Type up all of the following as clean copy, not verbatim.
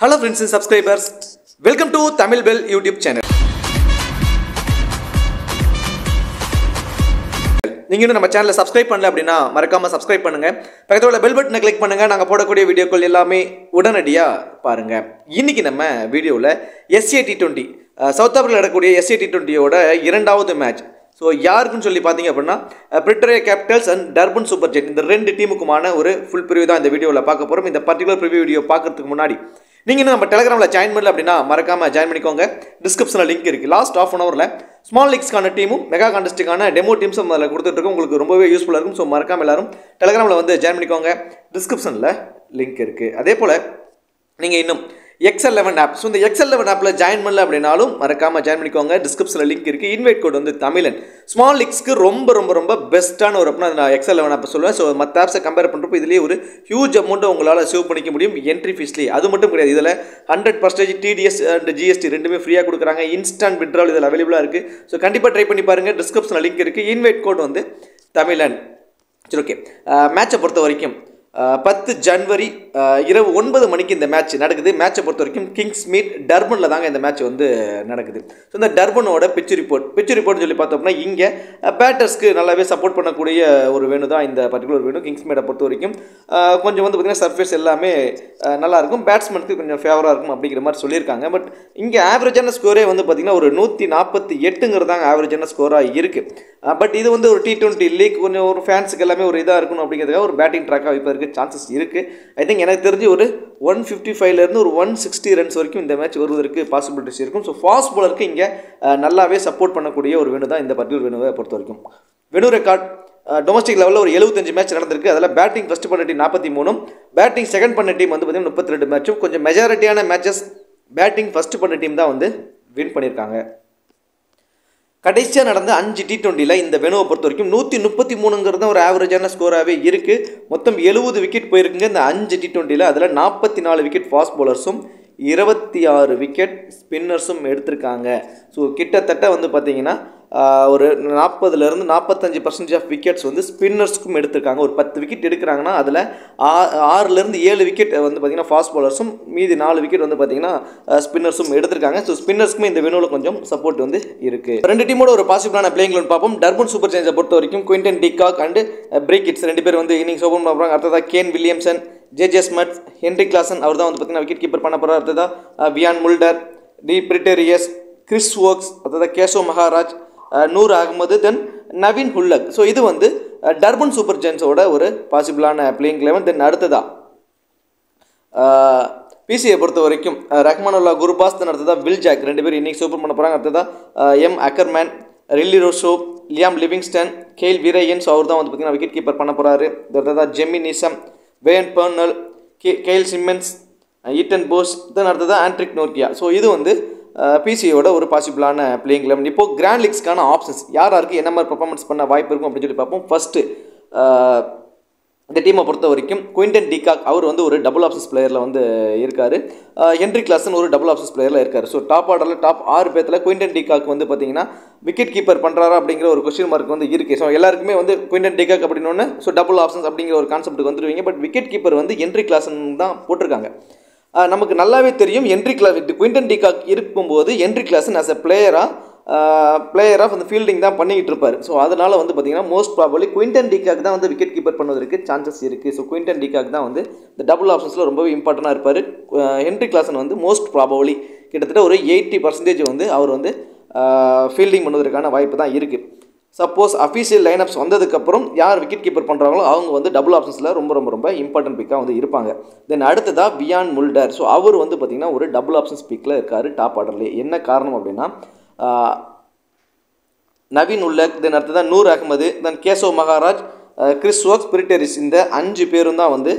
Hello friends and subscribers, welcome to Tamil Bell YouTube channel. நீங்க இன்னும் நம்ம சேனலை சப்ஸ்கிரைப் பண்ணல அப்படின்னா மறக்காம சப்ஸ்கிரைப் பண்ணுங்க. பக்கத்துல உள்ள பெல் பட்டனை கிளிக் பண்ணுங்க. நாங்க போடக்கூடிய வீடியோக்கள் எல்லாமே உடனடியா பாருங்க. இன்னைக்கு நம்ம வீடியோல SA T20 சவுத் ஆப்பிரிக்கால நடக்கக்கூடிய SA T20யோட இரண்டாவது மேட்ச். ஸோ யாருக்குன்னு சொல்லி பார்த்தீங்க அப்படின்னா Pretoria Capitals and Durban Super Giants இந்த ரெண்டு டீமுக்குமான ஒரு ஃபுல் ப்ரிவ்யூ தான் இந்த வீடியோவில் பார்க்க போகிறோம். இந்த பர்டிகுலர் ப்ரிவ்யூ வீடியோ பார்க்கறதுக்கு முன்னாடி நீங்கள் இன்னும் நம்ம டெலிகிராமில் ஜாயின் பண்ணல அப்படின்னா மறக்காமல் ஜாயின் பண்ணிக்கோங்க. டிஸ்கிரிப்ஷனில் லிங்க் இருக்குது. லாஸ்ட் ஆஃப் அன் ஹவரில் ஸ்மால் லீக்ஸ்க்கான டீமும் மெகா கான்டெஸ்ட்டுக்கான டெமோ டீம்ஸும் அதில் கொடுத்துட்ருக்கோம். உங்களுக்கு ரொம்பவே யூஸ்ஃபுல்லாக இருக்கும். ஸோ மறக்காமல் எல்லாரும் டெலிகிராமில் வந்து ஜாயின் பண்ணிக்கோங்க. டிஸ்கிரிப்ஷனில் லிங்க் இருக்குது. அதே போல் நீங்கள் இன்னும் XL11 ஆப், ஸோ இந்த XL11 ஆப்பில் ஜாயின் பண்ணல அப்படின்னாலும் மறக்காமல் ஜாயின் பண்ணிக்கோங்க. டிஸ்கிரிப்ஷனில் லிங்க் இருக்குது. இன்வைட் கோட் வந்து தமிழன். ஸ்மால் லீக்ஸ்க்கு ரொம்ப ரொம்ப ரொம்ப பெஸ்ட்டான ஒரு அப்படின்னா நான் XL11 ஆப் சொல்லுவேன். ஸோ மற்ற ஆப்ஸை கம்பேர் பண்ணுறப்போ இதுலேயே ஒரு ஹியூஜ் அமௌண்ட்டை உங்களால் சேவ் பண்ணிக்க முடியும் என்ட்ரி ஃபீஸ்லேயே. அது மட்டும் கிடையாது, இதில் 100% TDS அண்ட் GST ரெண்டுமே ஃப்ரீயாக கொடுக்குறாங்க. இன்ஸ்டன்ட் விட்ரால் இதில் அவைலபிளாக இருக்குது. ஸோ கண்டிப்பாக ட்ரை பண்ணி பாருங்கள். டிஸ்கிரிப்ஷனில் லிங்க் இருக்குது. இன்வைட் கோட் வந்து தமிழன். சரி, ஓகே. மேட்சை பொறுத்த வரைக்கும் 10 ஜனவரி இரவு 9 மணிக்கு இந்த மேட்ச் நடக்குது. மேட்சை பொறுத்த வரைக்கும் கிங்ஸ் மீட் டர்பனில் தாங்க இந்த மேட்ச் வந்து நடக்குது. ஸோ இந்த டர்பனோட பிச் ரிப்போர்ட்னு சொல்லி பார்த்தோம்னா இங்கே பேட்டர்ஸ்க்கு நல்லாவே சப்போர்ட் பண்ணக்கூடிய ஒரு வேணு தான் இந்த பர்டிகுலர் வேணு. கிங்ஸ் மீட்டை பொறுத்த வரைக்கும் கொஞ்சம் வந்து பார்த்திங்கன்னா சர்ஃபேஸ் எல்லாமே நல்லாயிருக்கும், பேட்ஸ்மேனுக்கு கொஞ்சம் ஃபேவராக இருக்கும் அப்படிங்கிற மாதிரி சொல்லியிருக்காங்க. பட் இங்கே ஆவரேஜான ஸ்கோரே வந்து பார்த்திங்கன்னா ஒரு 148ங்கிறதாங்க ஆவரேஜான ஸ்கோராக இருக்குது. பட் இது வந்து ஒரு T20 லீக், கொஞ்சம் ஒரு ஃபேன்ஸுக்கு எல்லாமே ஒரு இதாக இருக்கணும் அப்படிங்கிறதுக்காக ஒரு பேட்டிங் ட்ராக்காக இப்போ இருக்குது. சான்சஸ் இருக்குது. ஐ திங்க் எனக்கு தெரிஞ்சு ஒரு 155லேருந்து ஒரு 160 ரன்ஸ் வரைக்கும் இந்த மேட்ச் வருவதற்கு பாசிபிலிட்டிஸ் இருக்கும். ஸோ ஃபாஸ்ட் பாலருக்கு இங்கே நல்லாவே சப்போர்ட் பண்ணக்கூடிய ஒரு வேணு தான் இந்த பர்டிகுலர் வேணுவை பொறுத்த வரைக்கும். வேணு ரெக்கார்ட் டொமஸ்டிக் லெவலில் ஒரு 75 மேட்ச் நடந்திருக்கு. அதில் பேட்டிங் ஃபஸ்ட் பண்ண டீம் 43, பேட்டிங் செகண்ட் பண்ண டீம் வந்து பார்த்திங்கன்னா 32 மேட்சும். கொஞ்சம் மெஜாரிட்டியான மேட்சஸ் பேட்டிங் ஃபஸ்ட் பண்ண டீம் தான் வந்து வின் பண்ணியிருக்காங்க. கடைசியாக நடந்த 5 T20யில் இந்த வெனுவை பொறுத்த வரைக்கும் 133ங்கிறது ஒரு ஆவரேஜான ஸ்கோராகவே இருக்குது. மொத்தம் 70 விக்கெட் போயிருக்குங்க இந்த 5 T20யில். அதில் 44 விக்கெட் ஃபாஸ்ட் பவுலர்ஸும் 26 விக்கெட் ஸ்பின்னர்ஸும் எடுத்திருக்காங்க. ஸோ கிட்டத்தட்ட வந்து பார்த்திங்கன்னா ஒரு 40லேருந்து 45% ஆஃப் விக்கெட்ஸ் வந்து ஸ்பின்னர்ஸ்க்கும் எடுத்திருக்காங்க. ஒரு 10 விக்கெட் எடுக்கிறாங்கன்னா அதில் 6லேருந்து 7 விக்கெட் வந்து பார்த்திங்கன்னா ஃபாஸ்ட் பவுலர்ஸும், மீதி 4 விக்கெட் வந்து பார்த்திங்கன்னா ஸ்பின்னர்ஸும் எடுத்திருக்காங்க. ஸோ ஸ்பின்னர்ஸ்க்குமே இந்த வெனுவில் கொஞ்சம் சப்போர்ட் வந்து இருக்குது. ரெண்டு டீமோட ஒரு பாசிபிளான பிளேயிங் லெவன் பார்ப்போம். டர்பன் சூப்பர் ஜெயின்ஸை பொறுத்த வரைக்கும் குவிண்டன் டிகாக் அண்ட் பிரிக்கிட்ஸ் ரெண்டு பேர் வந்து இன்னிங்ஸ் ஓப்பன் பண்ண போகிறாங்க. அடுத்ததாக Kane Williamson, JJ Smith, Henry Klaasen அவர் தான் வந்து பார்த்திங்கன்னா விக்கெட் கீப்பர் பண்ண போகிறார். அடுத்ததாக Wiaan Mulder, D Pretorius, Chris Woakes, அடுத்ததாக கேசோ மகாராஜ், நூர் அகமது, தென் நவீன் ஹுல்லக். ஸோ இது வந்து டர்பன் சூப்பர் ஜெயின்ஸோட ஒரு பாசிபிளான பிளேயிங் லெவன். தென் அடுத்ததாக பிசியை பொறுத்த வரைக்கும் ரஹ்மானுல்லா குர்பாஸ், தென் அடுத்ததாக வில் ஜாக் ரெண்டு பேர் இன்னிங்ஸ் ஓப்பன் பண்ண போகிறாங்க. அடுத்ததாக M Ackermann, Rilee Rossouw, Liam Livingstone, Kyle Verreynne. So அவர் தான் வந்து பார்த்திங்கன்னா விக்கெட் கீப்பர் பண்ண போகிறாரு. அடுத்ததாக Jimmy Neesham, Wayne Parnell, Kyle Simmons, Eathan Bosch, then அடுத்ததாக ஆண்ட்ரிக் நோர்கியா. ஸோ இது வந்து பிசியோட ஒரு பாசிபிளான பிளேயிங் லெவன். இப்போது கிராண்ட் லீக்ஸ்க்கான ஆப்ஷன்ஸ் யாருக்கு என்ன மாதிரி பர்ஃபார்மன்ஸ் பண்ண வாய்ப்பு இருக்கும் அப்படின்னு சொல்லி பார்ப்போம். ஃபஸ்ட்டு இந்த டீமை பொறுத்த வரைக்கும் குவிண்டன் டிகாக் அவர் வந்து ஒரு டபுள் ஆப்ஷன்ஸ் பிளேயரில் வந்து இருக்கார். ஹென்ரி கிளாசன் ஒரு டபுள் ஆப்ஷன்ஸ் பிளேயரில் இருக்கார். ஸோ டாப் ஆர்டரில் டாப் 6 பேர்த்தில் குவிண்டன் டிகாக் வந்து பார்த்திங்கன்னா விக்கெட் கீப்பர் பண்ணுறாரா அப்படிங்கிற ஒரு கொஸ்டின் மார்க் வந்து இருக்குது. ஸோ எல்லாருக்குமே வந்து குவிண்டன் டிகாக் அப்படின்னு ஸோ டபுள் ஆப்ஷன்ஸ் அப்படிங்கிற ஒரு கான்செப்ட்டுக்கு வந்துடுவீங்க. பட் விக்கெட் கீப்பர் வந்து ஹென்ரி கிளாசன் தான் போட்டிருக்காங்க. நமக்கு நல்லாவே தெரியும் குவிண்டன் டிகாக் இருக்கும்போது Heinrich Klaasen as a player of அந்த ஃபீல்டிங் தான் பண்ணிக்கிட்டு இருப்பார். ஸோ அதனால் வந்து பார்த்திங்கன்னா மோஸ்ட் ப்ராபபிலி குவிண்டன் டிகாக் தான் வந்து விக்கெட் கீப்பர் பண்ணுவதற்கு சான்சஸ் இருக்குது. ஸோ குவிண்டன் டிகாக் தான் வந்து இந்த டபுள் ஆப்ஷன்ஸில் ரொம்பவே இம்பார்ட்டண்ட்டாக இருப்பார். ஹென்ரி கிளாசன் வந்து மோஸ்ட் ப்ராபபிலி கிட்டத்தட்ட ஒரு 80% வந்து அவர் வந்து ஃபீல்டிங் பண்ணுவதற்கான வாய்ப்பு தான் இருக்குது. சப்போஸ் அஃபீஷியல் லைனப்ஸ் வந்ததுக்கப்புறம் யார் விக்கெட் கீப்பர் பண்ணுறாங்களோ அவங்க வந்து டபுள் ஆப்ஷன்ஸில் ரொம்ப ரொம்ப ரொம்ப இம்பார்ட்டன்ட் பிக்காக வந்து இருப்பாங்க. தென் அடுத்ததாக வியான் முல்டர். ஸோ அவர் வந்து பார்த்திங்கன்னா ஒரு டபுள் ஆப்ஷன்ஸ் பிக்கில் இருக்கார் டாப் ஆர்டர்லேயே. என்ன காரணம் அப்படின்னா நவீன் உல்லக், தென் அடுத்ததான் நூர் அகமது, தென் கேசோ மகாராஜ், கிறிஸ் வோக்ஸ், பிரிட்டேரிஸ் இந்த 5 பேரும் தான் வந்து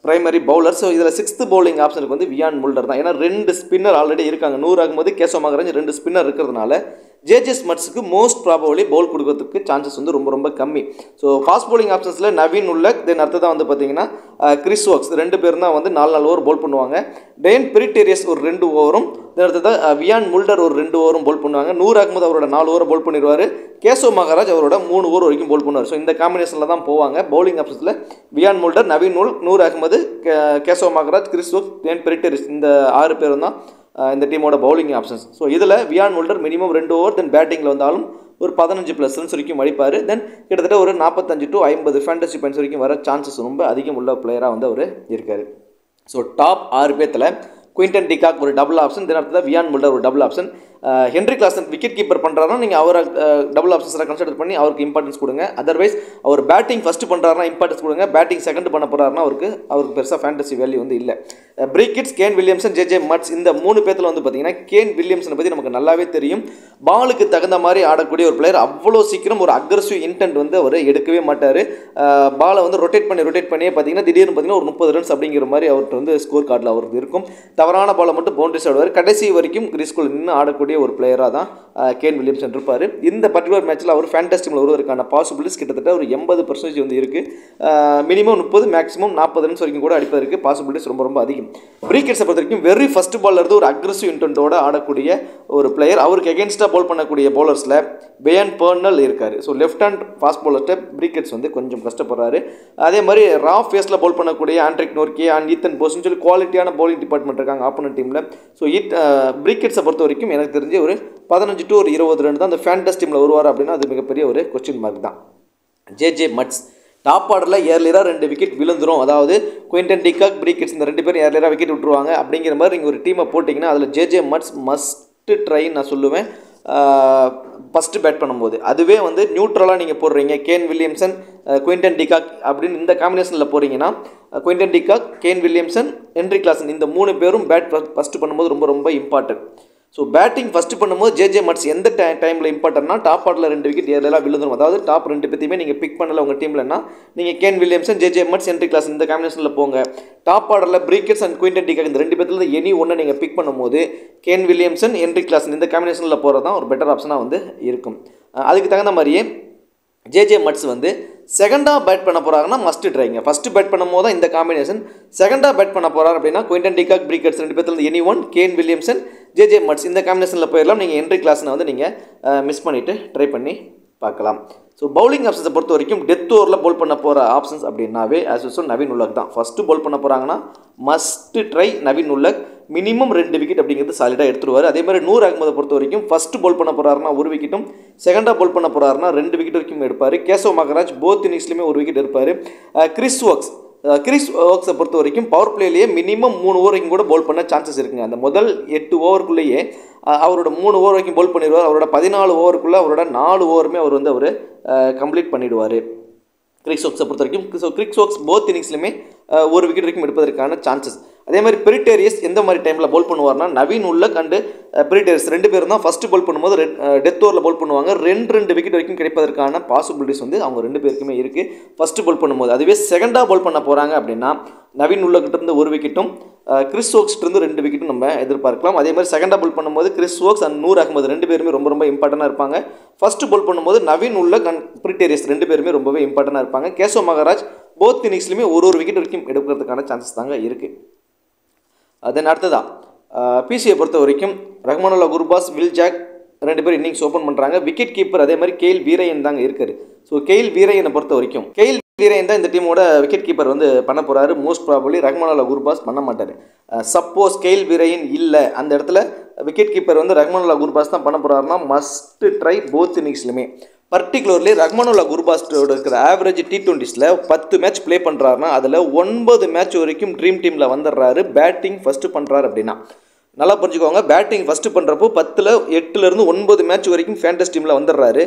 பிரைமரி பவுலர். ஸோ இதில் 6th பவுலிங் ஆப்ஷனுக்கு வந்து வியான் முல்டர் தான். ஏன்னா 2 ஸ்பின்னர் ஆல்ரெடி இருக்காங்க. நூர் அகமது, கேசோ மகாராஜ் 2 ஸ்பின்னர் இருக்கிறதுனால ஜேஜே ஸ்மட்ஸுக்கு மோஸ்ட் ப்ராபபிளி பவுல் கொடுக்கறதுக்கு சான்சஸ் வந்து ரொம்ப ரொம்ப கம்மி. ஸோ ஃபாஸ்ட் பவுலிங் ஆப்ஷன்ஸில் நவீன் உல்லக், தென் அடுத்ததான் வந்து பார்த்தீங்கன்னா கிறிஸ் வோக்ஸ் 2 பேரும் தான் வந்து 4 ஓவர் பவுல் பண்ணுவாங்க. டேன் பிரிட்டேரியஸ் ஒரு 2 ஓவரும், தென் அடுத்ததாக வியான் முல்டர் ஒரு 2 ஓவரும் பவுல் பண்ணுவாங்க. நூர் அகமது அவரோட 4 ஓவர் பவுல் பண்ணிடுவார். கேசவ் மகாராஜ் அவரோட 3 ஓவர் வரைக்கும் பவுல் பண்ணுவார். ஸோ இந்த காம்பினேஷனில் தான் போவாங்க. பவுலிங் ஆப்ஷன்ஸில் வியான் முல்டர், நவீன் உல், நூர் அகமது, கேசவ் மகாராஜ், கிறிஸ் வோக்ஸ், தென் பிரிட்டேரியஸ் இந்த 6 பேரும் தான் இந்த டீமோட பவுலிங் ஆப்ஷன்ஸ். ஸோ இதில் வியான் முல்டர் மினிமம் 2 ஓவர், தென் பேட்டிங்கில் வந்தாலும் ஒரு 15+ ரன்ஸ் வரைக்கும் அடிப்பார். தென் கிட்டத்தட்ட ஒரு 45 to 50 ஃபேண்டசி பாயிண்ட்ஸ் வரைக்கும் வர சான்சஸ் ரொம்ப அதிகம் உள்ள பிளேயராக வந்து அவர் இருக்கார். ஸோ டாப் 6 பேர்த்தில் குயின்டன் டிகாக் ஒரு டபுள் ஆப்ஷன், தென் அடுத்தது வியான் முல்டர் ஒரு double option. Henry Klaasen wicket keeper பண்ணுறாருன்னா நீங்கள் அவரை டபுள் ஆப்ஷன்ஸில் கன்சிடர் பண்ணி அவருக்கு இம்பார்ட்டன்ஸ் கொடுங்க. அதர்வைஸ் அவர் பேட்டிங் ஃபஸ்ட்டு பண்ணுறாருனா இம்பார்ட்டன்ஸ் கொடுங்க. பேட்டிங் செகண்ட் பண்ண போகிறாருன்னா அவருக்கு பெருசாக ஃபேண்டசி வேல்யூ வந்து இல்லை. Briquettes, can Williamson, JJ Smuts இந்த 3 பேர்த்தில் வந்து பார்த்தீங்கன்னா கேன் வில்லியம்சனை பற்றி நமக்கு நல்லாவே தெரியும். பாலுக்கு தகுந்த மாதிரி ஆடக்கூடிய ஒரு பிளேயர். அவ்வளோ சீக்கிரம் ஒரு அக்ரெசிவ் இன்டென்ட் வந்து அவர் எடுக்கவே மாட்டார். பாலை வந்து ரொட்டேட் பண்ணியே பார்த்தீங்கன்னா திடீர்னு பார்த்தீங்கன்னா ஒரு 30 ரன்ஸ் அப்படிங்கிற மாதிரி அவர்கிட்ட வந்து ஸ்கோர் கார்டில் அவருக்கு இருக்கும். தவறான பாலை மட்டும் பவுண்டரிஸ் ஆடுவார். கடைசி வரைக்கும் கிரீஸ்குள்ள நின்று ஆடக்கூடிய ஒரு பிளேயராக தான் கேன் வில்லியம்சன் இருப்பார். இந்த பர்டிகுலர் மேட்ச்சில் அவர் ஃபேண்டசி டீமில் வருவதற்கான பாசிபிலிட்டிஸ் கிட்டத்தட்ட ஒரு 80% வந்து இருக்குது. மினிமம் 30, மேக்ஸிமம் 40 ரன்ஸ் வரைக்கும் கூட அடிப்பதற்கு பாசிபிலிட்டிஸ் ரொம்ப ரொம்ப அதிகம். பிரிக்கெட்ஸை பொறுத்த வரைக்கும் வெரி ஃபர்ஸ்ட் பால்ல இருந்து ஒரு அக்ரெசிவ் இன்டென்ட்டோட ஆடக்கூடிய ஒரு பிளேயர். அவருக்கு எகென்ஸ்டாக பவுல் பண்ணக்கூடிய பவுலர்ஸில் பேன் பர்னல் இருக்கார். ஸோ லெஃப்ட் ஹேண்ட் ஃபாஸ்ட் பவுலர்ஸ்ட்டை பிரிக்கெட்ஸ் வந்து கொஞ்சம் கஷ்டப்படுறாரு. அதே மாதிரி ரா ஃபேஸில் பவுல் பண்ணக்கூடிய ஆண்ட்ரிக் நோர்கே அண்ட் ஈத்தன் போஸ்ன்னு சொல்லி குவாலிட்டியான பவுலிங் டிபார்ட்மெண்ட் இருக்காங்க ஆப்போனன்ட் டீமில். ஸோ பிரிக்கெட்ஸை பொறுத்த வரைக்கும் எனக்கு தெரிஞ்சு ஒரு 15 to 20 ரன் தான் அந்த ஃபேண்டஸ் டீமில் வருவார் அப்படின்னா அது மிகப்பெரிய ஒரு கொஸ்டின் மார்க் தான். ஜேஜே மட்ஸ் டாப் ஆர்டரில் ஏர்லியராக 2 விக்கெட் விழுந்துரும். அதாவது குயின்டன் டிகாக், பிரிக்கெட்ஸ் இந்த 2 பேரும் ஏர்லியராக விக்கெட் விட்டுருவாங்க. அப்படிங்கிற மாதிரி நீங்கள் ஒரு டீமை போட்டிங்கன்னா அதில் ஜேஜே மட்ஸ் மஸ்ட்டு ட்ரைன்னு நான் சொல்லுவேன். ஃபஸ்ட்டு பேட் பண்ணும்போது அதுவே வந்து நியூட்ரலாக நீங்கள் போடுறீங்க. கேன் வில்லியம்சன், குயின்டன் டிகாக் அப்படின்னு இந்த காம்பினேஷனில் போகிறீங்கன்னா Quinton de Kock, Kane Williamson, Henry Klaasen இந்த 3 பேரும் பேட் ஃபஸ்ட்டு பண்ணும்போது ரொம்ப ரொம்ப இம்பார்ட்டன்ட். ஸோ பேட்டிங் ஃபஸ்ட்டு பண்ணும்போது ஜேஜே மட்ஸ் எந்த டைமில் இம்பார்ட்டன்ட்னா டாப் ஆர்டரில் 2 விக்கெட் ஏர்லாம் விழுந்துடும். அதாவது டாப் 2 பேத்தையுமே நீங்கள் பிக் பண்ணலை உங்கள் டீம்லன்னா நீங்கள் Kane Williamson, JJ Smuts, Henry Klaasen இந்த காம்பினேஷனில் போங்க. டாப் ஆர்டரில் பிரிக்கெட்ஸ் அண்ட் குயின்டன் டிகாக் இந்த 2 பேர்த்தில் எனி ஒன்று நீங்கள் பிக் பண்ணும்போது கேன் வில்லியம்சன், ஹென்ரி கிளாசன் இந்த காம்பினேஷனில் போகிறது தான் ஒரு பெட்டர் ஆப்ஷனாக வந்து இருக்கும். அதுக்கு தகுந்த மாதிரியே ஜேஜே மட்ஸ் வந்து செகண்டாக பேட் பண்ண போகிறாங்கன்னா மஸ்ட் ட்ரைங்க. ஃபஸ்ட்டு பேட் பண்ணும்போது தான் இந்த காம்பினேஷன். செகண்டாக பேட் பண்ண போகிறார் அப்படின்னா குயின்டன் டிகாக், பிரிக்கெட்ஸ் 2 பேர்த்தில் any one, Kane Williamson, JJ Smuts இந்த காம்பினேஷனில் போயிடலாம். நீங்கள் ஹென்ரி கிளாஸனை வந்து நீங்கள் மிஸ் பண்ணிவிட்டு ட்ரை பண்ணி பார்க்கலாம். ஸோ பவுலிங் ஆப்ஷன்ஸை பொறுத்த வரைக்கும் டெத் ஓவரில் பவுல் பண்ண போகிற ஆப்ஷன்ஸ் அப்படின்னாவே ஆஸ் யூஸ்வல் நவீன் உல்லக் தான். ஃபஸ்ட்டு பவுல் பண்ண போகிறாங்கன்னா must try Naveen ul Haq. Minimum 2 wicket அப்படிங்கிறது சாலிடாக எடுத்துருவார். அதே மாதிரி நூர் அகமதை பொறுத்த வரைக்கும் ஃபஸ்ட்டு பவுல் பண்ண போகிறாருன்னா 1 விக்கெட்டும், செகண்டாக பவுல் பண்ண போகிறாருன்னா 2 விக்கெட் வரைக்கும் எடுப்பார். கேசவ் மகாராஜ் போத் இன்னிங்ஸ்லையுமே 1 விக்கெட் எடுப்பார். கிறிஸ் வோக்ஸை பொறுத்த வரைக்கும் பவர் பிளேலேயே மினிமம் 3 ஓவர் வரைக்கும் கூட பவுல் பண்ண சான்சஸ் இருக்குங்க. அந்த முதல் 8 ஓவருக்குள்ளேயே அவரோட 3 ஓவர் வரைக்கும் பவுல் பண்ணிடுவார். அவரோட 14 ஓவருக்குள்ளே அவரோட 4 ஓவருமே அவர் வந்து அவர் கம்ப்ளீட் பண்ணிவிடுவார். கிறிஸ் வோக்ஸை பொறுத்த வரைக்கும் கிறிஸ் வோக்ஸ் போத் இன்னிங்ஸ்லையுமே 1 விக்கெட் வரைக்கும் எடுப்பதற்கான சான்சஸ். அதே மாதிரி பிரிட்டேரியஸ் எந்த மாதிரி டைமில் பவுல் பண்ணுவார்னா நவீன் உல்லக் அண்டு பிரிட்டேரியஸ் 2 பேரும் தான் ஃபஸ்ட்டு பவுல் பண்ணும்போது டெத் ஓவரில் பவுல் பண்ணுவாங்க. 2 விக்கெட் வரைக்கும் கிடைப்பதற்கான பாசிபிலிட்டிஸ் வந்து அவங்க 2 பேருக்குமே இருக்குது ஃபஸ்ட்டு பவுல் பண்ணும்போது. அதுவே செகண்டாக பவுல் பண்ண போகிறாங்க அப்படின்னா நவீன் உல்லக்கிட்டேருந்து 1 விக்கெட்டும், கிறிஸ் வோக்ஸ்ட்டிருந்து 2 விக்கெட்டும் நம்ம எதிர்பார்க்கலாம். அதே மாதிரி செகண்டாக பவுல் பண்ணும்போது Chris Woakes and Noor Ahmad 2 பேருமே ரொம்ப ரொம்ப இம்பார்ட்டண்டாக இருப்பாங்க. ஃபஸ்ட்டு பவுல் பண்ணும்போது நவீன் உல்லக் அண்ட் பிரிட்டேரியஸ் 2 பேருமே ரொம்பவே இம்பார்ட்டண்டாக இருப்பாங்க. கேசவ் மகாராஜ் போத் இன்னிங்ஸ்லையுமே 1 விக்கெட் வரைக்கும் எடுக்கிறதுக்கான சான்சஸ் தாங்க இருக்குது. தென் அடுத்ததான் பிசியை பொறுத்த வரைக்கும் ரஹ்மானுல்லா குர்பாஸ், வில் ஜாக் 2 பேர் இன்னிங்ஸ் ஓப்பன் பண்ணுறாங்க. விக்கெட் கீப்பர் அதே மாதிரி கெயில் வீரையன் தாங்க இருக்காரு. ஸோ கெயில் வீரையனை பொறுத்த வரைக்கும் கெயில் வீரையன் தான் இந்த டீமோட விக்கெட் கீப்பர் வந்து பண்ண போகிறாரு. மோஸ்ட் ப்ராபபிளி ரஹ்மானுல்லா குர்பாஸ் பண்ண மாட்டார். சப்போஸ் கெயில் வீரையன் இல்லை அந்த இடத்துல விக்கெட் கீப்பர் வந்து ரஹ்மானுல்லா குர்பாஸ் தான் பண்ண போகிறாருன்னா மஸ்ட் ட்ரை போத் இன்னிங்ஸ்லையுமே. பர்டிகுலர்லி ரஹ்மானுல்லா குர்பாஸோட இருக்கிற ஆவரேஜ் T20ஸில் 10 மேட்ச் ப்ளே பண்ணுறாருன்னா அதில் 9 மேட்ச் வரைக்கும் ட்ரீம் டீமில் வந்துடுறாரு. பேட்டிங் ஃபஸ்ட்டு பண்ணுறாரு அப்படின்னா நல்லா புரிஞ்சுக்கோங்க. பேட்டிங் ஃபஸ்ட்டு பண்ணுறப்போ 10ல் 8லேருந்து 9 மேட்ச் வரைக்கும் ஃபேண்டஸ் டீமில் வந்துடுறாரு.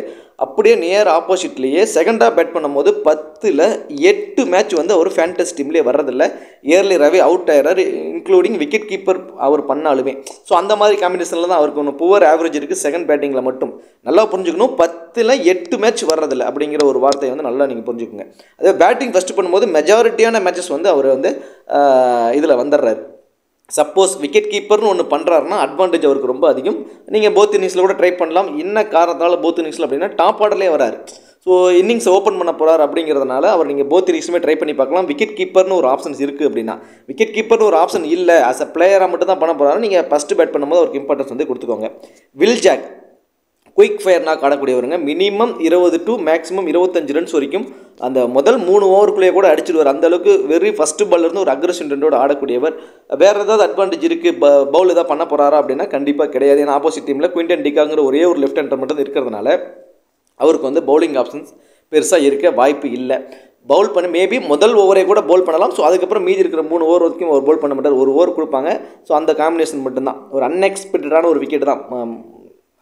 அப்படியே நியர் ஆப்போசிட்லேயே செகண்டாக பேட் பண்ணும்போது 10ல் 8 மேட்ச் வந்து அவர் ஃபேண்டஸ் டீம்லேயே வர்றதில்ல. இயர்லியராகவே அவுட் ஆகிறார், இன்க்ளூடிங் விக்கெட் கீப்பர் அவர் பண்ணாலுமே. ஸோ அந்த மாதிரி காம்பினேஷனில் தான் அவருக்கு ஒன்று புவர் ஆவரேஜ் இருக்குது செகண்ட் பேட்டிங்கில் மட்டும். நல்லா புரிஞ்சுக்கணும், 10ல் 8 மேட்ச் வர்றதில்ல அப்படிங்கிற ஒரு வார்த்தையை வந்து நல்லா நீங்கள் புரிஞ்சுக்கோங்க. அதே பேட்டிங் ஃபஸ்ட்டு பண்ணும்போது மெஜாரிட்டியான மேட்சஸ் வந்து அவர் வந்து இதில் வந்துடுறாரு. சப்போஸ் விக்கெட் கீப்பர்னு ஒன்று பண்ணுறாருன்னா அட்வான்டேஜ் அவருக்கு ரொம்ப அதிகம். நீங்கள் போத் இன்னிங்ஸில் கூட ட்ரை பண்ணலாம். என்ன காரணத்தால் போத் இன்னிங்ஸில் அப்படின்னா டாப் ஆர்டர்லேயே வராரு. ஸோ இன்னிங்ஸ் ஓப்பன் பண்ண போகிறார் அப்படிங்கிறதுனால அவர் நீங்கள் போத் இன்னிங்ஸுமே ட்ரை பண்ணி பார்க்கலாம். விக்கெட் கீப்பர்னு ஒரு ஆப்ஷன்ஸ் இருக்குது அப்படின்னா, விக்கெட் கீப்பர்னு ஒரு ஆப்ஷன் இல்லை, ஆஸ் அ பிளேயராக மட்டும் தான் பண்ண போகிறாரு, நீங்கள் ஃபஸ்ட்டு பேட் பண்ணும்போது அவருக்கு இம்பார்ட்டன்ஸ் வந்து கொடுத்துக்கோங்க. Will Jacks quick fire knock ஆடக்கூடியவருங்க. மினிமம் 20 to மேக்ஸிமம் 25 ரன்ஸ் வரைக்கும் அந்த முதல் 3 ஓவருக்குள்ளேயே கூட அடிச்சிடுவார். அந்தளவுக்கு வெரி ஃபஸ்ட்டு பால்லேருந்து ஒரு அக்ரெசிவ் இன்டென்ட்டோட ஆடக்கூடியவர். வேறு ஏதாவது அட்வான்டேஜ் இருக்குது, பவுல் ஏதாவது பண்ண போகிறாரா அப்படின்னா கண்டிப்பாக கிடையாது. ஏன்னா ஆப்போசிட் டீமில் குவிண்டன் டிகாங்கிற ஒரே ஒரு லெஃப்ட் ஹேண்டர் மட்டும் இருக்கிறதுனால அவருக்கு வந்து பவுலிங் ஆப்ஷன்ஸ் பெருசாக இருக்க வாய்ப்பு இல்லை. பவுல் பண்ணி மேபி முதல் ஓவரே கூட பவுல் பண்ணலாம். ஸோ அதுக்கப்புறம் மீதி இருக்கிற 3 ஓவர் வரைக்கும் ஒரு பவுல் பண்ண மாட்டார், ஒரு ஓவர் கொடுப்பாங்க. ஸோ அந்த காம்பினேஷன் மட்டும்தான், ஒரு அன்எக்ஸ்பெக்டடான ஒரு விக்கெட் தான்.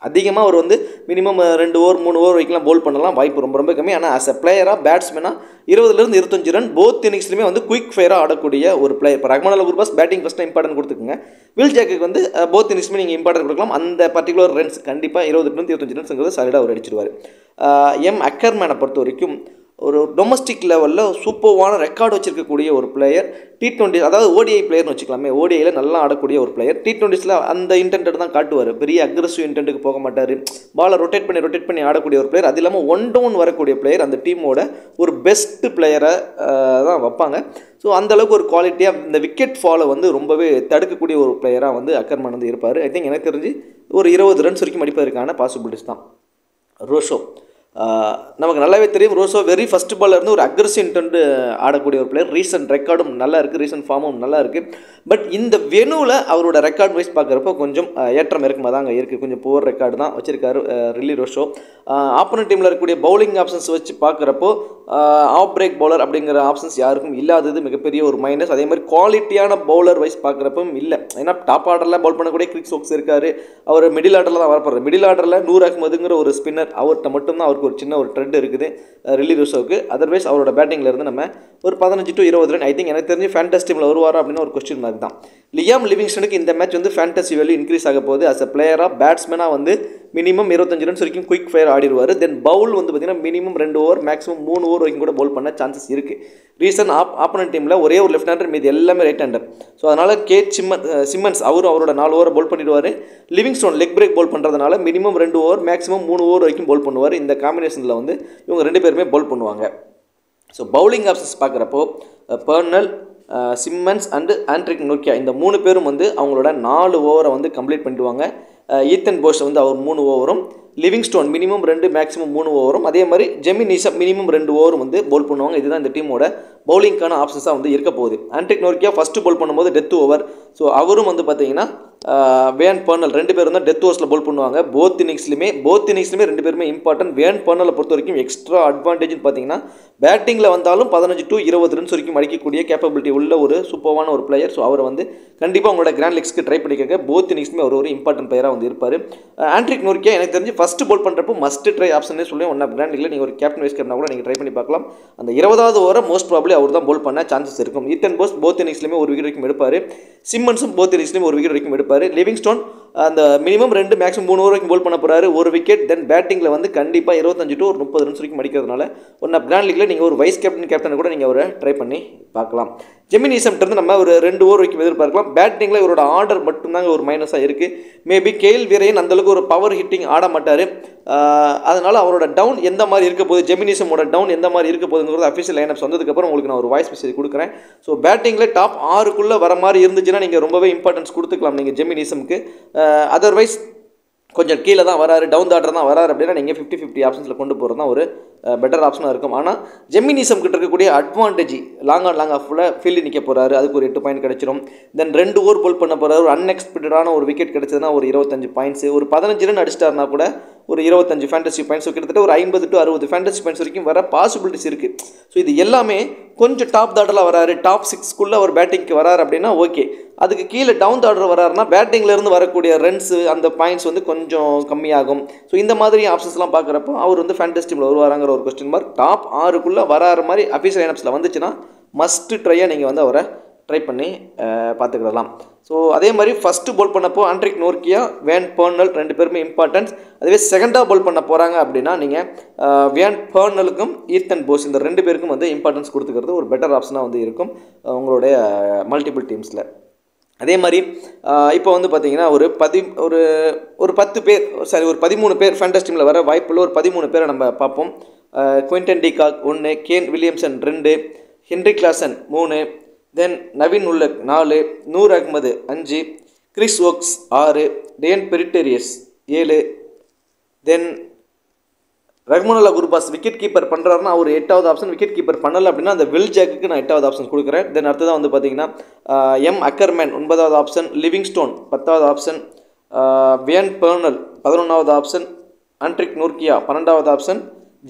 அதிகமாக அவர் வந்து மினிமம் 2 ஓவர் 3 ஓவர் வரைக்கும் பவுல் பண்ணலாம், வாய்ப்பு ரொம்ப ரொம்ப கம்மி. ஆனால் ஆஸ் அ பிளேயராக பேட்ஸ்மேனாக 20 to 25 ரன் போத் இன்னிங்ஸ்லையுமே வந்து குயிக் ஃபயராக ஆடக்கூடிய ஒரு பிளேயர். இப்போ Rahman ul Gurbaz batting first important கொடுத்துக்குங்க. வில் ஜாக்குக்கு வந்து போத் இன்னிங்ஸ்மே நீங்கள் இம்பார்ட்டன்ட் கொடுக்கலாம். அந்த பர்டிகுலர் ரன்ஸ் கண்டிப்பாக 20 to 25 ரன்ஸுங்கிறது சாலிடாக அவர் அடிச்சிடுவார். எம் அக்கர்மேனை பொறுத்த வரைக்கும் ஒரு டொமஸ்டிக் லெவலில் சூப்பர்வான ரெக்கார்டு வச்சிருக்கக்கூடிய ஒரு பிளேயர். T20 அதாவது ஓடிஐ பிளேயர்னு வச்சுக்கலாமே, ஓடிஐயில் நல்லா ஆடக்கூடிய ஒரு பிளேயர். T20ஸில் அந்த இன்டென்ட் தான் காட்டுவார், பெரிய அக்ரெசிவ் இன்டென்ட்டுக்கு போக மாட்டார், பாலை ரொட்டேட் பண்ணி ஆடக்கூடிய ஒரு பிளேயர். அது இல்லாமல் ஒன் டவுன் வரக்கூடிய பிளேயர், அந்த டீமோட ஒரு பெஸ்ட் பிளேயரை தான் வைப்பாங்க. ஸோ அந்தளவுக்கு ஒரு குவாலிட்டியாக இந்த விக்கெட் ஃபாலை வந்து ரொம்பவே தடுக்கக்கூடிய ஒரு பிளேயராக வந்து அக்கர்மேன் வந்து இருப்பார். ஐ திங்க் எனக்கு தெரிஞ்சு ஒரு 20 ரன்ஸ் வரைக்கும் அடிப்பதற்கான பாசிபிலிட்டிஸ் தான். ரோஷோ நமக்கு நல்லாவே தெரியும். ரோஷோ வெரி ஃபஸ்ட் பால்ல இருந்து ஒரு அக்ரெசிவ் இன்டென்ட் ஆடக்கூடிய ஒரு பிளேயர். ரீசன்ட் ரெக்கார்டும் நல்லா இருக்குது, ரீசன்ட் ஃபார்மும் நல்லா இருக்குது. பட் இந்த வெனுவில் அவரோட ரெக்கார்ட் வைஸ் பார்க்குறப்போ கொஞ்சம் ஏற்றம் இருக்குமா தாங்க இருக்குது. கொஞ்சம் புவர் ரெக்கார்டு தான் வச்சிருக்காரு ரில்லி ரோஷோ. ஆப்போனன்ட் டீமில் இருக்கக்கூடிய பவுலிங் ஆப்ஷன்ஸ் வச்சு பார்க்குறப்போ ஆஃப் பிரேக் பவுலர் அப்படிங்கிற ஆப்ஷன்ஸ் யாருக்கும் இல்லாதது மிகப்பெரிய ஒரு மைனஸ். அதே மாதிரி குவாலிட்டியான பவுலர் வைஸ் பார்க்குறப்பவும் இல்லை. ஏன்னா டாப் ஆர்டரில் பவுல் பண்ணக்கூடிய கிரிக் ஸ்டோக்ஸ் இருக்கார், அவர் மிடில் ஆர்டரில் தான் வரப்படுறாரு. மிடில் ஆர்டரில் நூர் அஹ்மதுங்கிற ஒரு ஸ்பின்னர், அவர்கிட்ட மட்டும்தான் அவருக்கு ஒரு சின்ன ஒரு ட்ரெண்ட் இருக்குது ரில்லி ரோஷோவுக்கு. அதர்வைஸ் அவரோட பேட்டிங்கில் இருந்து நம்ம ஒரு 15 to 20 ரன் ஐ திங்க் எனக்கு தெரிஞ்சு ஃபேண்டசி டீமில் வருவாரா அப்படின்னு ஒரு கொஸ்டின் மார்க் தான். லியாம் லிவிங்ஸ்டனுக்கு இந்த மேட்ச் வந்து ஃபேண்டசி வேல்யூ இன்க்ரீஸ் ஆக போகுது. அஸ் அ பிளேயராக பேட்ஸ்மேனாக வந்து மினிமம் 25 ரன்ஸ் வரைக்கும் குயிக் ஃபயர் ஆடிடுவார். தென் பவுல் வந்து பார்த்திங்கன்னா மினிமம் 2 ஓவர் மேக்ஸிமம் 3 ஓவர் வரைக்கும் கூட பவுல் பண்ண சான்சஸ் இருக்குது. ரீசன் ஆப்போனன்ட் டீமில் ஒரே ஒரு லெஃப்ட் ஹேண்டர், மீது எல்லாமே ரைட் ஹேண்டர். ஸோ அதனால் சிம்மன்ஸ் அவரோட 4 ஓவர் பவுல் பண்ணிடுவார். லிவிங்ஸ்டோன் லெக் பிரேக் பவுல் பண்ணுறதுனால மினிமம் 2 ஓவர் மேக்ஸிமம் 3 ஓவர் வரைக்கும் பவுல் பண்ணுவார். இந்த காம்பினேஷனில் வந்து இவங்க 2 பேருமே பவுல் பண்ணுவாங்க. ஸோ பவுலிங் ஆப்ஷன்ஸ் பார்க்குறப்போ Parnell, Simmons and Andrique Nokia இந்த 3 பேரும் வந்து அவங்களோட 4 ஓவரை வந்து கம்ப்ளீட் பண்ணிடுவாங்க. ஈத்தன் போஷ் வந்து அவர் 3 ஓவரும், லிவிங்ஸ்டோன் மினிமம் 2 மேக்ஸிமம் 3 ஓவரும், அதே மாதிரி ஜெமி நிஷப் மினிமம் 2 ஓவரும் வந்து பவுல் பண்ணுவாங்க. இதுதான் இந்த டீமோட பவுலிங்கான ஆப்ஷன்ஸாக வந்து இருக்க போகுது. ஆண்ட்ரிக் நோக்கியா ஃபஸ்ட்டு பவுல் பண்ணும்போது டெத் ஓவர். ஸோ அவரும் வந்து பார்த்தீங்கன்னா வேன் பர்னல் 2 பேரும் தான் டெத் ஓவர்ஸில் பவுல் பண்ணுவாங்க. போத் இன்னிங்ஸ்லையுமே 2 பேருமே இம்பார்ட்டன்ட். வேன் பர்னலை பொறுத்த வரைக்கும் எக்ஸ்ட்ரா அட்வான்டேஜ்னு பார்த்தீங்கன்னா பேட்டிங்கில் வந்தாலும் 15 to 20 ரன்ஸ் வரைக்கும் அடிக்கக்கூடிய கேப்பபிலிட்டி உள்ள ஒரு சூப்பரான ஒரு பிளேயர். ஸோ அவரை வந்து கண்டிப்பாக உங்களோட கிராண்ட் லீக்ஸ்க்கு ட்ரை பண்ணிக்கோங்க. போத் இன்னிங்ஸ்மே ஒரு இம்பார்ட்டன்ட் பிளேயராக வந்து இருப்பார். ஆண்ட்ரிக் நோக்கியா எனக்கு தெரிஞ்சு ஃபஸ்ட்டு பவுல் பண்ணுறப்போ மஸ்ட் ட்ரை ஆப்ஷனே சொல்லி ஒன் ஆஃப் கிராண்ட் லீக்ல நீங்கள் ஒரு கேப்டன் வைஸ் கேப்டனா கூட நீங்கள் ட்ரை பண்ணி பார்க்கலாம். அந்த 20வது ஓவரை மோஸ்ட் ப்ராபப்லி அவர் தான் பவுல் பண்ண சான்சஸ் இருக்கும். ஈத்தன் போஸ் போத் இன்னிங்ஸ்லையுமே ஒரு விக்கெட் வரைக்கும் எடுப்பார். சிம்மன்ஸும் போத் இன்னிங்ஸ்லையும் ஒரு விக்கெட் வரைக்கும் எடுப்பார். லிவிங்ஸ்டோன் அந்த மினிமம் 2 மேக்ஸிமம் 3 ஓவர் வரைக்கும் பவுல் பண்ண போகிறாரு, ஒரு விக்கெட். தென் பேட்டிங்கில் வந்து கண்டிப்பாக 25 to 30 ரன்ஸ் வரைக்கும் அடிக்கிறதுனால ஒன் ஆஃப் கிராண்ட் லீக்ல நீங்கள் ஒரு வைஸ் கேப்டன் கூட நீங்கள் அவரை ட்ரை பண்ணி பார்க்கலாம். ஜெமி நிஷம்கிட்ட நம்ம ஒரு 2 ஓவர் வரைக்கும் எதிர்பார்க்கலாம். பேட்டிங்கில் இவரோட ஆர்டர் மட்டும்தாங்க ஒரு மைனஸாக இருக்குது. மேபி கேஎல் வீரேன் அந்தளவுக்கு ஒரு பவர் ஹிட்டிங் ஆட மாட்டார். அதனால் அவரோட டவுன் எந்த மாதிரி இருக்க போகுது, ஜெமி நிஷமோட டவுன் எந்த மாதிரி இருக்க போகுதுங்கிறது அஃபிஷியல் லைனப்ஸ் வந்ததுக்கப்புறம் உங்களுக்கு நான் ஒரு வாய்ஸ் மெசேஜ் கொடுக்குறேன். ஸோ பேட்டிங்கில் டாப் 6க்குள்ளே வர மாதிரி இருந்துச்சுன்னா நீங்கள் ரொம்பவே இம்பார்ட்டன்ஸ் கொடுத்துக்கலாம் நீங்கள் ஜெமி நிஷமுக்கு. அதர்வைஸ் கொஞ்சம் கீழே தான் வராரு, டவுன் ஆர்டர் தான் வராரு அப்படின்னா நீங்கள் 50-50 ஆப்ஷன்ஸில் கொண்டு போகிறது தான் ஒரு பெட்டர் ஆப்ஷனாக இருக்கும். ஆனால் ஜெமி நிஷம் கிட்ட இருக்கக்கூடிய அட்வான்டேஜ் லாங் ஆஃபில் ஃபீல்டு நிற்க போகிறாரு, அதுக்கு ஒரு 8 பாயிண்ட் கிடச்சிரும். தென் 2 ஓவர் பவுல் பண்ண போகிறாரு, ஒரு அன்எக்ஸ்பெக்டடான ஒரு விக்கெட் கிடச்சதுன்னா ஒரு 25 பாயிண்ட்ஸு, ஒரு 15 ரன் அடிச்சிட்டாருனா கூட ஒரு 25 ஃபேண்டசி பாயிண்ட்ஸ், கிட்டத்தட்ட ஒரு 50 to 60 ஃபேண்டசி பாயிண்ட்ஸ் வரைக்கும் வர பாசிபிலிட்டிஸ் இருக்குது. ஸோ இது எல்லாமே கொஞ்சம் டாப் ஆர்டரில் வராரு, டாப் 6க்குள்ளே ஒரு பேட்டிங்க்கு வராரு அப்படின்னா ஓகே. அதுக்கு கீழே டவுன் ஆர்டர் வராருன்னா பேட்டிங்லேருந்து வரக்கூடிய ரன்ஸு அந்த பாயிண்ட்ஸ் வந்து கொஞ்சம் கம்மியாகும். ஸோ இந்த மாதிரி ஆப்ஷன்ஸ்லாம் பார்க்குறப்போ அவர் வந்து ஃபேண்டசி டீமில் வருவாராங்கிற ஒரு கொஸ்டின் மார்க். டாப் 6க்குள்ளே வராரு மாதிரி அஃபீஷியல் லைனப்ஸில் வந்துச்சுன்னா மஸ்ட்டு ட்ரையாக நீங்கள் வந்து அவரை ட்ரை பண்ணி பார்த்துக்கிடலாம். ஸோ அதே மாதிரி ஃபஸ்ட்டு பவுல் பண்ணப்போ ஆண்ட்ரிக் நோக்கியா, வேன் பர்னல் 2 பேருமே இம்பார்ட்டன்ஸ். அதுவே செகண்டாக பவுல் பண்ண போகிறாங்க அப்படின்னா நீங்கள் வேன் பர்னலுக்கும் ஈத்தன் போஸ் இந்த 2 பேருக்கும் வந்து இம்பார்ட்டன்ஸ் கொடுத்துக்கிறது ஒரு பெட்டர் ஆப்ஷனாக வந்து இருக்கும் உங்களுடைய மல்டிபிள் டீம்ஸில். அதே மாதிரி இப்போ வந்து பார்த்தீங்கன்னா ஒரு 10 பேர் ஒரு 13 பேர் ஃபேண்டஸ் டீமில் வர வாய்ப்புள்ள ஒரு 13 பேரை நம்ம பார்ப்போம். Quinton de Kock 1, Kane Williamson 2, Henry Klaasen 3, then Naveen ul Haq 4, Noor Ahmad 5, Chris Woakes 6, Dwaine Pretorius 7, then Rahmanullah Gurbaz wicket keeper பண்ணுறாருன்னா அவர் 8வது ஆப்ஷன். விக்கெட் கீப்பர் பண்ணலை அப்படின்னா அந்த வில் ஜாக்குக்கு நான் 8வது ஆப்ஷன் கொடுக்குறேன். தென் அடுத்ததான் வந்து பார்த்தீங்கன்னா எம் அக்கர்மேன் 9வது ஆப்ஷன், லிவிங்ஸ்டோன் 10வது ஆப்ஷன், வியன் பெர்னல் 11வது ஆப்ஷன், ஆண்ட்ரிக் நூர்கியா 12வது ஆப்ஷன்,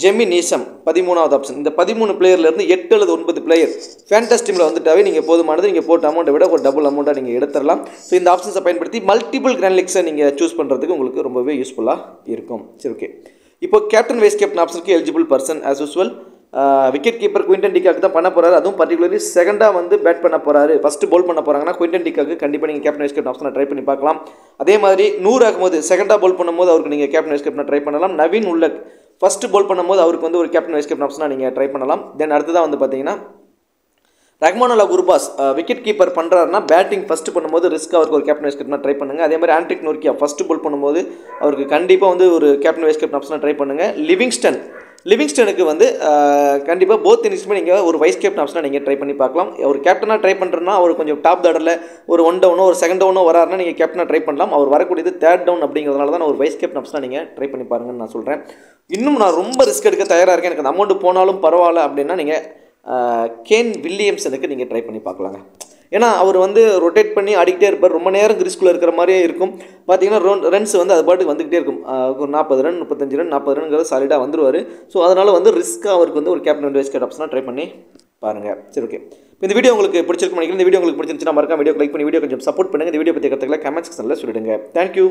ஜெமி நீசம் 13வது ஆப்ஷன். இந்த 13 பிளேயர்லேருந்து 8 அல்லது 9 பிளேயர் ஃபேண்டஸ் டீமில் வந்துட்டாவே நீங்கள் போதுமானது. நீங்கள் போட்ட அமௌண்ட்டை விட ஒரு டபுள் அமௌண்ட்டாக நீங்கள் எடுத்துடலாம். ஸோ இந்த ஆப்ஷன்ஸை பயன்படுத்தி மல்டிபிள் கிராண்ட் லீக்ஸை நீங்கள் சூஸ் பண்ணுறதுக்கு உங்களுக்கு ரொம்பவே யூஸ்ஃபுல்லாக இருக்கும். சரி, ஓகே. இப்போ கேப்டன் வைஸ் கேப்டன் ஆப்ஷனுக்கு eligible person as usual wicket keeper Quinton de Kock தான் பண்ண போகிறாரு. அதுவும் பர்டிகுலர்லி செகண்டாக வந்து பேட் பண்ண போகிறாரு. ஃபஸ்ட்டு பவுல் பண்ண போகிறாங்கன்னா குவிண்டன் டிகாக்கு கண்டிப்பாக நீங்கள் கேப்டன் வைஸ் கேப்டன் ஆப்ஷனை ட்ரை பண்ணி பார்க்கலாம். அதே மாதிரி நூர் அகமது செகண்டாக பவுல் பண்ணும்போது அவருக்கு நீங்கள் கேப்டன் வைஸ் கேப்டனை ட்ரை பண்ணலாம். நவீன் உல்லக் ஃபஸ்ட்டு பவுல் பண்ணும்போது அவருக்கு வந்து ஒரு கேப்டன் வைஸ் கேப்டன் ஆப்ஷனாக நீங்கள் ட்ரை பண்ணலாம். தென் அடுத்ததான் வந்து பார்த்தீங்கன்னா ரஹ்மானுல்லா குர்பாஸ் விக்கெட் கீப்பர் பண்ணுறாருன்னா பேட்டிங் ஃபஸ்ட்டு பண்ணும்போது ரிஸ்க் அவருக்கு ஒரு கேப்டன் வைஸ் கேப்டனாக ட்ரை பண்ணுங்கள். அதே மாதிரி ஆண்ட்ரிக் நூர்கியா ஃபஸ்ட்டு பவுல் பண்ணும்போது அவருக்கு கண்டிப்பாக வந்து ஒரு கேப்டன் வைஸ் கேப்டன் ஆப்ஷனாக ட்ரை பண்ணுங்கள். லிவிங்ஸ்டனுக்கு வந்து கண்டிப்பாக போத் இன்னிங்ஸுமே நீங்கள் ஒரு வைஸ் கேப்டன் ஆப்ஷனாக நீங்கள் ட்ரை பண்ணி பார்க்கலாம். ஒரு கேப்டனாக ட்ரை பண்ணுறதுனா அவர் கொஞ்சம் டாப் ஆர்டரில் ஒரு 1 டவுனோ ஒரு 2 டவுனோ வராருன்னா நீங்கள் கேப்டனாக ட்ரை பண்ணலாம். அவர் வரக்கூடியது 3rd டவுன் அப்படிங்கிறதுனால தான் ஒரு வைஸ் கேப்டன் ஆப்ஷனாக நீங்கள் ட்ரை பண்ணி பாருங்கன்னு நான் சொல்கிறேன். இன்னும் நான் ரொம்ப ரிஸ்க் எடுக்க தயாராக இருக்கேன், எனக்கு அந்த அமௌண்ட் போனாலும் பரவாயில்ல அப்படின்னா நீங்கள் கேன் வில்லியம்சனுக்கு நீங்கள் ட்ரை பண்ணி பார்க்கலாங்க. ஏன்னா அவர் வந்து ரொட்டேட் பண்ணி ஆடிக்கிட்டே இருப்பார், ரொம்ப நேரம் கிரிஸ்குள்ளே இருக்கிற மாதிரியே இருக்கும். பார்த்தீங்கன்னா ரன்ஸ் வந்து அது பாட்டுக்கு வந்துக்கிட்டே இருக்கும். ஒரு 40 ரன் 35 ரன் 40 ரன்ங்கிறது சாலிடாக வந்துருவார். ஸோ அதனால் வந்து ரிஸ்க்காக அவருக்கு வந்து ஒரு கேப்டன் வைஸ் கேப்டன் ஆப்ஷனாக ட்ரை பண்ணி பாருங்கள். சரி, ஓகே. இப்போ இந்த வீடியோ உங்களுக்கு பிடிச்சிருக்கும் நினைக்கிறேன். இந்த வீடியோ உங்களுக்கு பிடிச்சிருந்துச்சுன்னா மறக்காம வீடியோ லைக் பண்ணி வீடியோ கொஞ்சம் சப்போர்ட் பண்ணுங்கள். இந்த வீடியோ பற்றி கருத்துக்களை கமெண்ட் செக்ஷனில் சொல்லிடுங்க. தேங்க்யூ.